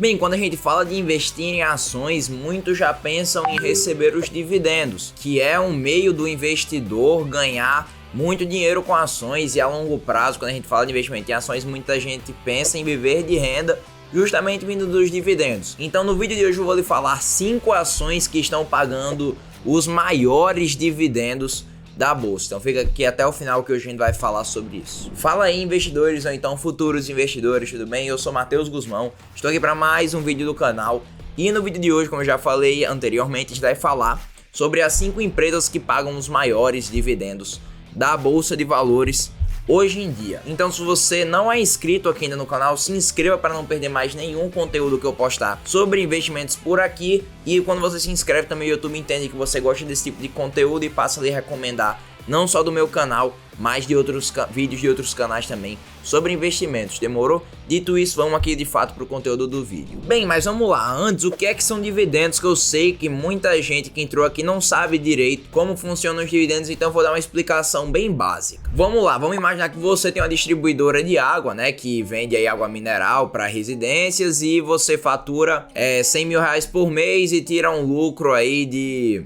Bem, quando a gente fala de investir em ações, muitos já pensam em receber os dividendos, que é um meio do investidor ganhar muito dinheiro com ações, e a longo prazo, quando a gente fala de investimento em ações, muita gente pensa em viver de renda justamente vindo dos dividendos. Então no vídeo de hoje eu vou lhe falar 5 ações que estão pagando os maiores dividendos da bolsa. Então fica aqui até o final que hoje a gente vai falar sobre isso. Fala aí, investidores, ou então futuros investidores, tudo bem? Eu sou Matheus Guzmão, estou aqui para mais um vídeo do canal, e no vídeo de hoje, como eu já falei anteriormente, a gente vai falar sobre as 5 empresas que pagam os maiores dividendos da bolsa de valores hoje em dia. Então, se você não é inscrito aqui ainda no canal, se inscreva para não perder mais nenhum conteúdo que eu postar sobre investimentos por aqui. E quando você se inscreve também, o YouTube entende que você gosta desse tipo de conteúdo e passa a lhe recomendar não só do meu canal, mas de outros vídeos de outros canais também sobre investimentos. Demorou? Dito isso, vamos aqui de fato para o conteúdo do vídeo. Bem, mas vamos lá. Antes, o que é que são dividendos? Que eu sei que muita gente que entrou aqui não sabe direito como funcionam os dividendos, então eu vou dar uma explicação bem básica. Vamos lá, vamos imaginar que você tem uma distribuidora de água, né, que vende aí água mineral para residências, e você fatura 100 mil reais por mês e tira um lucro aí de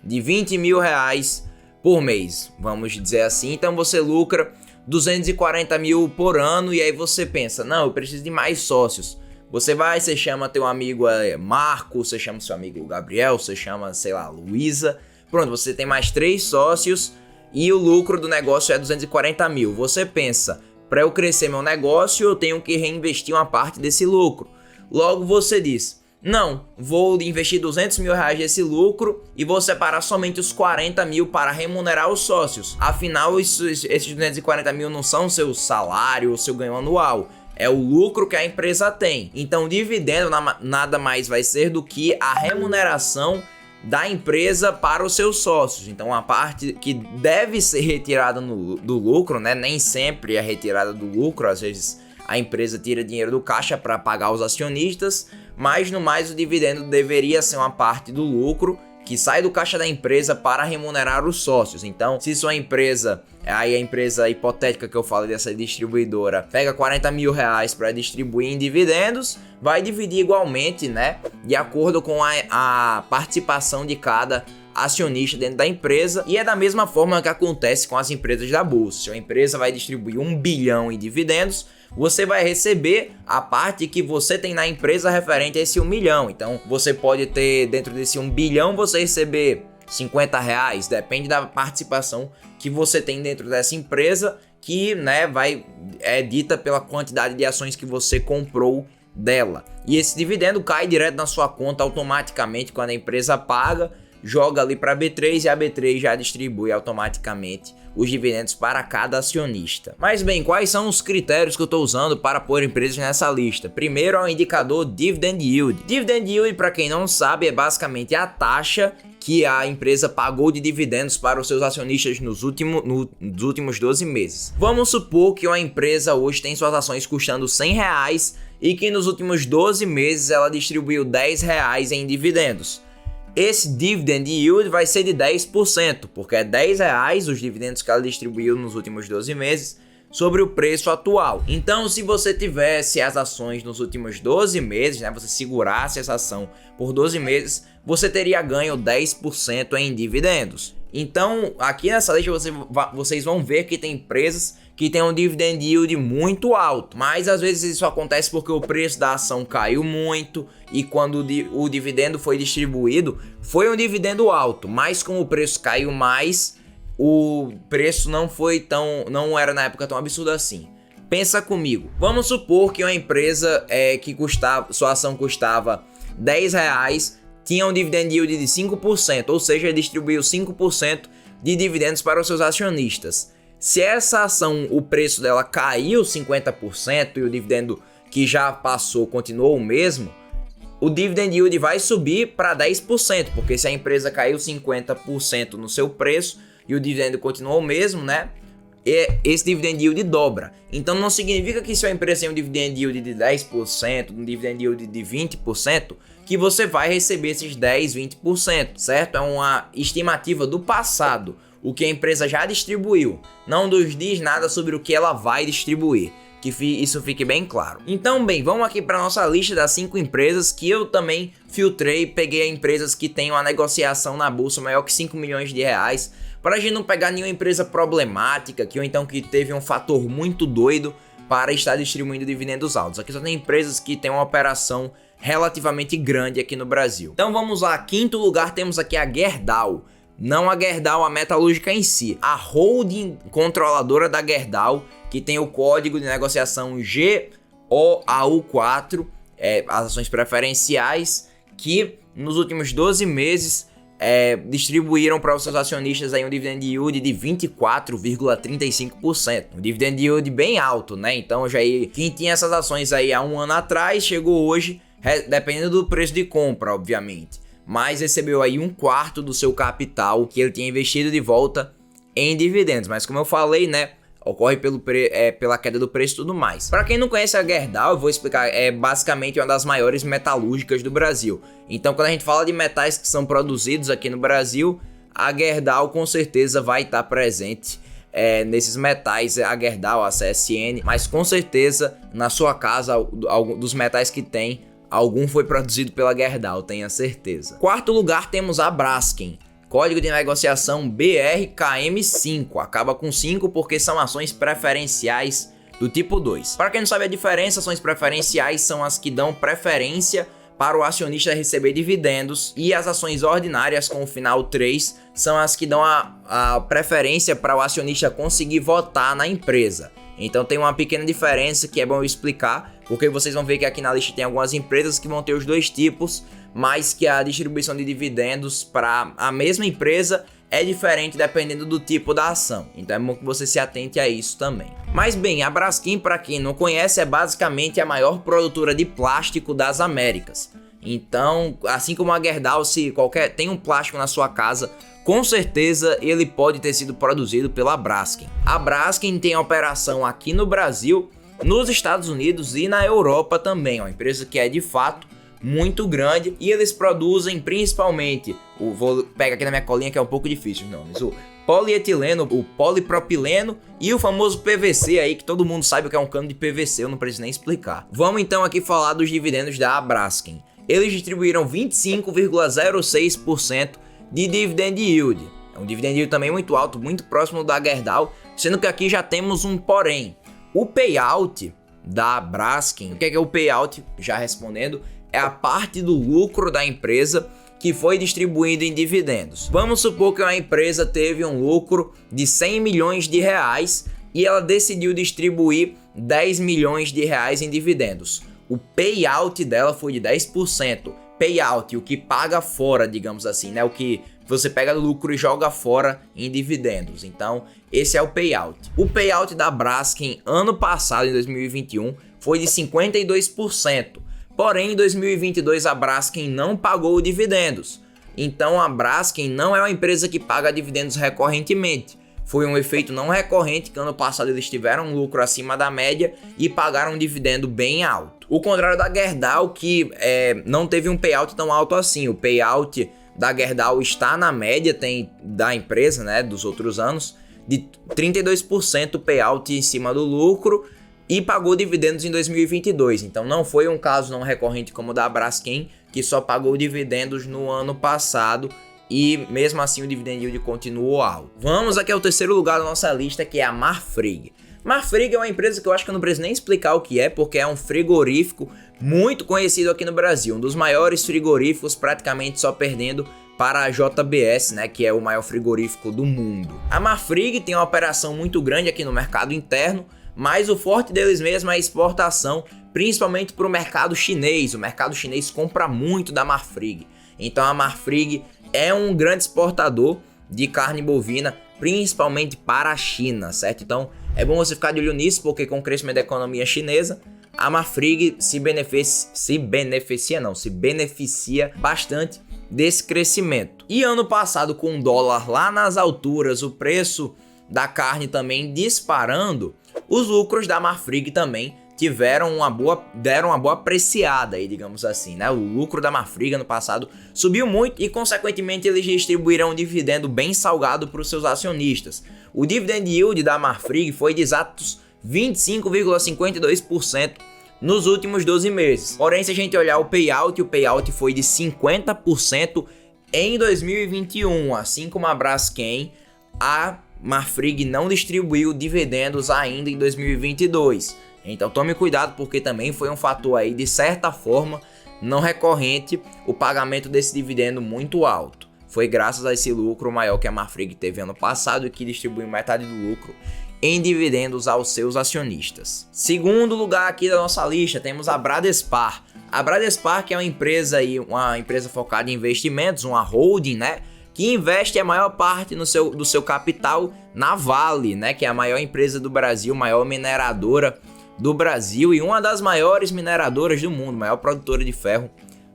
20 mil reais por mês, vamos dizer assim. Então você lucra 240 mil por ano, e aí você pensa, não, eu preciso de mais sócios. Você chama teu amigo Marco, você chama seu amigo Gabriel, você chama, sei lá, Luísa. Pronto, você tem mais 3 sócios e o lucro do negócio é 240 mil. Você pensa, para eu crescer meu negócio, eu tenho que reinvestir uma parte desse lucro. Logo você diz, não, vou investir 200 mil reais desse lucro e vou separar somente os 40 mil para remunerar os sócios. Afinal, esses 240 mil não são seu salário ou seu ganho anual, é o lucro que a empresa tem. Então, dividendo nada mais vai ser do que a remuneração da empresa para os seus sócios. Então, a parte que deve ser retirada do lucro, né? Nem sempre é retirada do lucro, às vezes a empresa tira dinheiro do caixa para pagar os acionistas, mas no mais o dividendo deveria ser uma parte do lucro que sai do caixa da empresa para remunerar os sócios. Então, se sua empresa, aí a empresa hipotética que eu falo dessa distribuidora, pega 40 mil reais para distribuir em dividendos, vai dividir igualmente, né, de acordo com a participação de cada acionista dentro da empresa. E é da mesma forma que acontece com as empresas da bolsa. Se a empresa vai distribuir 1 bilhão em dividendos, você vai receber a parte que você tem na empresa referente a esse 1 milhão. Então você pode ter dentro desse 1 bilhão, você receber 50 reais, depende da participação que você tem dentro dessa empresa, que, né, é dita pela quantidade de ações que você comprou dela. E esse dividendo cai direto na sua conta automaticamente quando a empresa paga, joga ali para a B3 e a B3 já distribui automaticamente os dividendos para cada acionista. Mas bem, quais são os critérios que eu estou usando para pôr empresas nessa lista? Primeiro é o indicador Dividend Yield. Dividend Yield, para quem não sabe, é basicamente a taxa que a empresa pagou de dividendos para os seus acionistas nos últimos 12 meses. Vamos supor que uma empresa hoje tem suas ações custando 100 reais e que nos últimos 12 meses ela distribuiu 10 reais em dividendos. Esse dividend yield vai ser de 10%, porque é 10 reais os dividendos que ela distribuiu nos últimos 12 meses sobre o preço atual. Então, se você tivesse as ações nos últimos 12 meses, né, você segurasse essa ação por 12 meses, você teria ganho 10% em dividendos. Então, aqui nessa lista vocês vão ver que tem empresas que tem um dividend yield muito alto, mas às vezes isso acontece porque o preço da ação caiu muito, e quando o dividendo foi distribuído, foi um dividendo alto, mas como o preço caiu mais, o preço não era na época tão absurdo assim. Pensa comigo, vamos supor que uma empresa sua ação custava 10 reais, tinha um dividend yield de 5%, ou seja, distribuiu 5% de dividendos para os seus acionistas. Se essa ação, o preço dela caiu 50% e o dividendo que já passou continuou o mesmo, o dividend yield vai subir para 10%, porque se a empresa caiu 50% no seu preço e o dividendo continuou o mesmo, né? Esse dividend yield dobra. Então não significa que se a empresa tem um dividend yield de 10%, um dividend yield de 20%, que você vai receber esses 10, 20%, certo? É uma estimativa do passado, o que a empresa já distribuiu. Não nos diz nada sobre o que ela vai distribuir. que isso fique bem claro. Então, bem, vamos aqui para nossa lista das 5 empresas que eu também filtrei, peguei empresas que têm uma negociação na bolsa maior que 5 milhões de reais, para a gente não pegar nenhuma empresa problemática, ou então que teve um fator muito doido para estar distribuindo dividendos altos. Aqui só tem empresas que têm uma operação relativamente grande aqui no Brasil. Então vamos lá, quinto lugar temos aqui a Gerdau. Não a Gerdau, a metalúrgica em si, a holding controladora da Gerdau, que tem o código de negociação GOAU4, as ações preferenciais, que nos últimos 12 meses distribuíram para os seus acionistas aí um dividend yield de 24,35%. Um dividend yield bem alto, né? Então quem tinha essas ações aí há um ano atrás, chegou hoje, dependendo do preço de compra, obviamente, mas recebeu aí 1/4 do seu capital que ele tinha investido de volta em dividendos. Mas como eu falei, né, ocorre pela queda do preço e tudo mais. Para quem não conhece a Gerdau, eu vou explicar, é basicamente uma das maiores metalúrgicas do Brasil. Então quando a gente fala de metais que são produzidos aqui no Brasil, a Gerdau com certeza vai estar presente nesses metais, a Gerdau, a CSN, mas com certeza na sua casa, dos metais que tem, algum foi produzido pela Gerdau, tenha certeza. Quarto lugar temos a Braskem. Código de negociação BRKM5, acaba com 5 porque são ações preferenciais do tipo 2. Para quem não sabe a diferença, ações preferenciais são as que dão preferência para o acionista receber dividendos, e as ações ordinárias com o final 3 são as que dão a preferência para o acionista conseguir votar na empresa. Então tem uma pequena diferença que é bom eu explicar, porque vocês vão ver que aqui na lista tem algumas empresas que vão ter os dois tipos, mas que a distribuição de dividendos para a mesma empresa é diferente dependendo do tipo da ação. Então é bom que você se atente a isso também. Mas bem, a Braskem, para quem não conhece, é basicamente a maior produtora de plástico das Américas. Então, assim como a Gerdau, se tem um plástico na sua casa, com certeza ele pode ter sido produzido pela Braskem. A Braskem tem operação aqui no Brasil, nos Estados Unidos e na Europa também. É uma empresa que é de fato muito grande, e eles produzem principalmente, vou pegar aqui na minha colinha que é um pouco difícil os nomes, o polietileno, o polipropileno e o famoso PVC aí, que todo mundo sabe o que é um cano de PVC, eu não preciso nem explicar. Vamos então aqui falar dos dividendos da Braskem. Eles distribuíram 25,06% de dividend yield. É um dividend yield também muito alto, muito próximo da Gerdau, sendo que aqui já temos um porém. O payout da Braskem, o que é o payout? Já respondendo, é a parte do lucro da empresa que foi distribuído em dividendos. Vamos supor que uma empresa teve um lucro de 100 milhões de reais e ela decidiu distribuir 10 milhões de reais em dividendos. O payout dela foi de 10%. Payout, o que paga fora, digamos assim, né? O que você pega do lucro e joga fora em dividendos. Então, esse é o payout. O payout da Braskem ano passado, em 2021, foi de 52%. Porém, em 2022 a Braskem não pagou dividendos. Então a Braskem não é uma empresa que paga dividendos recorrentemente. Foi um efeito não recorrente que ano passado eles tiveram um lucro acima da média e pagaram um dividendo bem alto. O contrário da Gerdau, que não teve um payout tão alto assim. O payout da Gerdau está na média da empresa, né, dos outros anos, de 32% payout em cima do lucro, e pagou dividendos em 2022. Então não foi um caso não recorrente como o da Braskem, que só pagou dividendos no ano passado, e mesmo assim o dividend yield continuou alto. Vamos aqui ao terceiro lugar da nossa lista, que é a Marfrig. Marfrig é uma empresa que eu acho que eu não preciso nem explicar o que é, porque é um frigorífico muito conhecido aqui no Brasil, um dos maiores frigoríficos, praticamente só perdendo para a JBS, né, que é o maior frigorífico do mundo. A Marfrig tem uma operação muito grande aqui no mercado interno, mas o forte deles mesmo é a exportação, principalmente para o mercado chinês. O mercado chinês compra muito da Marfrig. Então a Marfrig é um grande exportador de carne bovina, principalmente para a China, certo? Então é bom você ficar de olho nisso, porque com o crescimento da economia chinesa, a Marfrig se beneficia bastante desse crescimento. E ano passado, com o dólar lá nas alturas, o preço da carne também disparando, os lucros da Marfrig também deram uma boa apreciada aí, digamos assim, né? O lucro da Marfrig no passado subiu muito e, consequentemente, eles distribuíram um dividendo bem salgado para os seus acionistas. O dividend yield da Marfrig foi de exatos 25,52% nos últimos 12 meses. Porém, se a gente olhar o payout foi de 50% em 2021, assim como a Braskem, a Marfrig não distribuiu dividendos ainda em 2022. Então tome cuidado, porque também foi um fator aí, de certa forma, não recorrente, o pagamento desse dividendo muito alto. Foi graças a esse lucro maior que a Marfrig teve ano passado e que distribuiu metade do lucro em dividendos aos seus acionistas. Segundo lugar aqui da nossa lista, temos a Bradespar. A Bradespar, que é uma empresa focada em investimentos, uma holding, né, que investe a maior parte do seu capital na Vale, né, que é a maior empresa do Brasil, maior mineradora do Brasil e uma das maiores mineradoras do mundo, maior produtora de ferro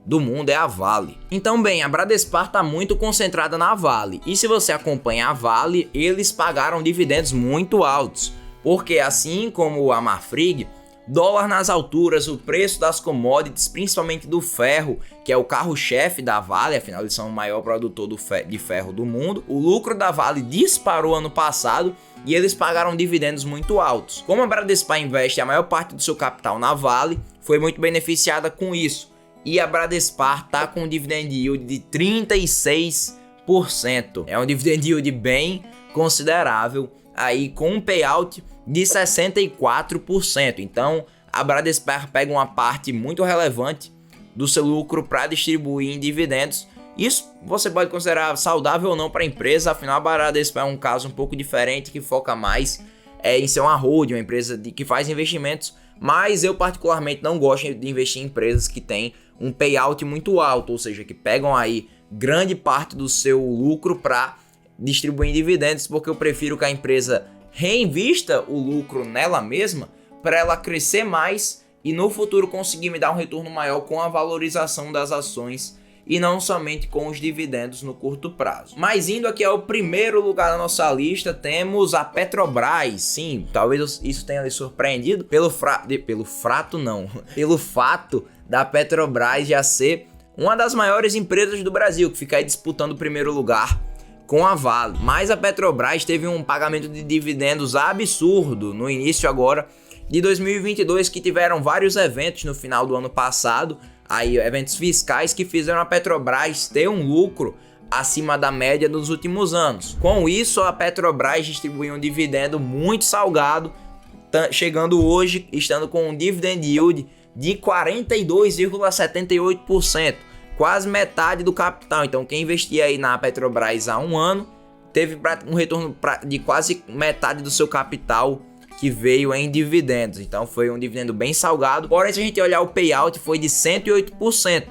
do mundo é a Vale. Então, bem, a Bradespar está muito concentrada na Vale. E se você acompanha a Vale, eles pagaram dividendos muito altos. Porque assim como a Marfrig, dólar nas alturas, o preço das commodities, principalmente do ferro, que é o carro-chefe da Vale, afinal eles são o maior produtor de ferro do mundo, o lucro da Vale disparou ano passado e eles pagaram dividendos muito altos. Como a Bradespar investe a maior parte do seu capital na Vale, foi muito beneficiada com isso. E a Bradespar está com um dividend yield de 36%. É um dividend yield bem considerável, aí com um payout de 64%. Então, a Bradespar pega uma parte muito relevante do seu lucro para distribuir em dividendos. Isso você pode considerar saudável ou não para a empresa, afinal a Bradespar é um caso um pouco diferente, que foca mais em ser uma holding, uma empresa que faz investimentos, mas eu particularmente não gosto de investir em empresas que têm um payout muito alto, ou seja, que pegam aí grande parte do seu lucro para distribuir em dividendos, porque eu prefiro que a empresa reinvista o lucro nela mesma para ela crescer mais e no futuro conseguir me dar um retorno maior com a valorização das ações e não somente com os dividendos no curto prazo. Mas indo aqui ao primeiro lugar da nossa lista, temos a Petrobras. Sim, talvez isso tenha lhe surpreendido pelo fato da Petrobras já ser uma das maiores empresas do Brasil, que fica aí disputando o primeiro lugar com a Vale. Mas a Petrobras teve um pagamento de dividendos absurdo no início agora de 2022, que tiveram vários eventos no final do ano passado, aí eventos fiscais que fizeram a Petrobras ter um lucro acima da média dos últimos anos. Com isso, a Petrobras distribuiu um dividendo muito salgado, chegando hoje, estando com um dividend yield de 42,78%, quase metade do capital. Então, quem investia aí na Petrobras há um ano, teve um retorno de quase metade do seu capital que veio em dividendos. Então foi um dividendo bem salgado. Porém, se a gente olhar o payout, foi de 108%.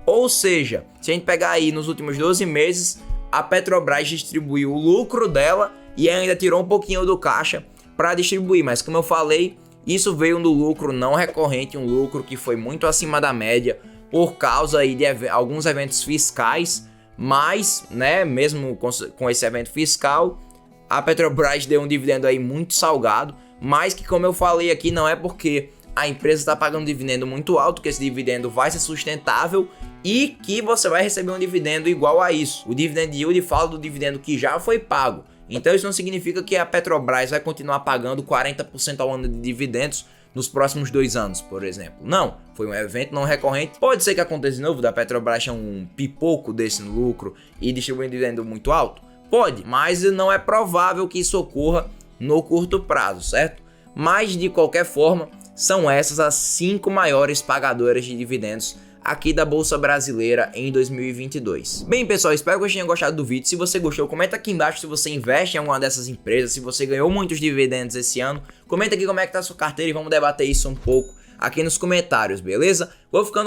Ou seja, se a gente pegar aí nos últimos 12 meses, a Petrobras distribuiu o lucro dela e ainda tirou um pouquinho do caixa para distribuir. Mas como eu falei, isso veio do lucro não recorrente, um lucro que foi muito acima da média por causa aí de alguns eventos fiscais. Mas, né, mesmo com esse evento fiscal, a Petrobras deu um dividendo aí muito salgado. Mas que, como eu falei aqui, não é porque a empresa está pagando um dividendo muito alto que esse dividendo vai ser sustentável e que você vai receber um dividendo igual a isso. O dividend yield fala do dividendo que já foi pago. Então isso não significa que a Petrobras vai continuar pagando 40% ao ano de dividendos nos próximos 2 anos, por exemplo. Não, foi um evento não recorrente. Pode ser que aconteça de novo, da Petrobras ter um pipoco desse no lucro e distribuir um dividendo muito alto? Pode, mas não é provável que isso ocorra no curto prazo, certo? Mas de qualquer forma, são essas as 5 maiores pagadoras de dividendos aqui da Bolsa Brasileira em 2022. Bem, pessoal, espero que vocês tenham gostado do vídeo. Se você gostou, comenta aqui embaixo se você investe em alguma dessas empresas, se você ganhou muitos dividendos esse ano. Comenta aqui como é que tá a sua carteira e vamos debater isso um pouco aqui nos comentários, beleza? Vou ficando